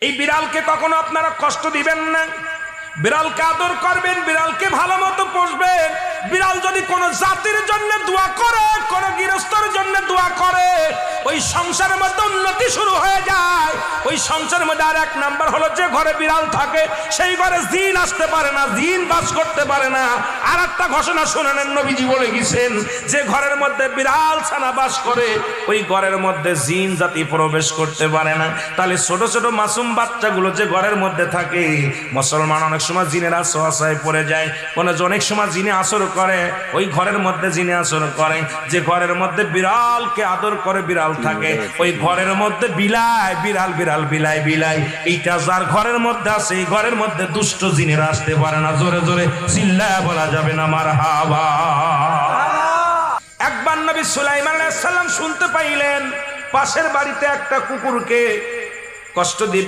এই বিড়ালকে কখনো আপনারা কষ্ট দিবেন না, বিড়ালকে আদর করবেন, বিড়ালকে ভালো মতো পুষবেন। বিড়াল যদি কোনো জাতির জন্য দোয়া করে, কোন গৃহস্থর জন্য দোয়া করে, ওই সংসারের মধ্যে উন্নতি শুরু হয়ে যায়। ওই সংসারের মধ্যে আর এক নাম্বার হলো, যে ঘরে বিড়াল থাকে সেই ঘরে জিন আসতে পারে না, জিন বাস করতে পারে না। আর একটা ঘোষণা শুনেন, নবীজি বলে গেছেন, যে ঘরের মধ্যে বিড়াল ছানা বাস করে ওই ঘরের মধ্যে জিন জাতি প্রবেশ করতে পারে না। তাহলে ছোট ছোট মাসুম বাচ্চাগুলো যে ঘরের মধ্যে থাকে, মুসলমান অনেক সময় জিনের আশ্রয় পড়ে যায়, অনেক সময় জিনে আসর করে, ওই ঘরের মধ্যে জিনে আসর করে। যে ঘরের মধ্যে বিড়ালকে আদর করে বিড়াল থাকে, ওই ঘরের মধ্যে বিলাই বিড়াল বিড়াল বিলাই বিলাই, এইটা যার ঘরের মধ্যে আছে এই ঘরের মধ্যে দুষ্ট জিনেরা আসতে পারে না। জোরে জোরে চিল্লায়া বলা যাবে না মারহাবা। একবার নবী সুলাইমান আলাইহিস সালাম শুনতে পাইলেন পাশের বাড়িতে একটা কুকুরকে কষ্ট দিয়ে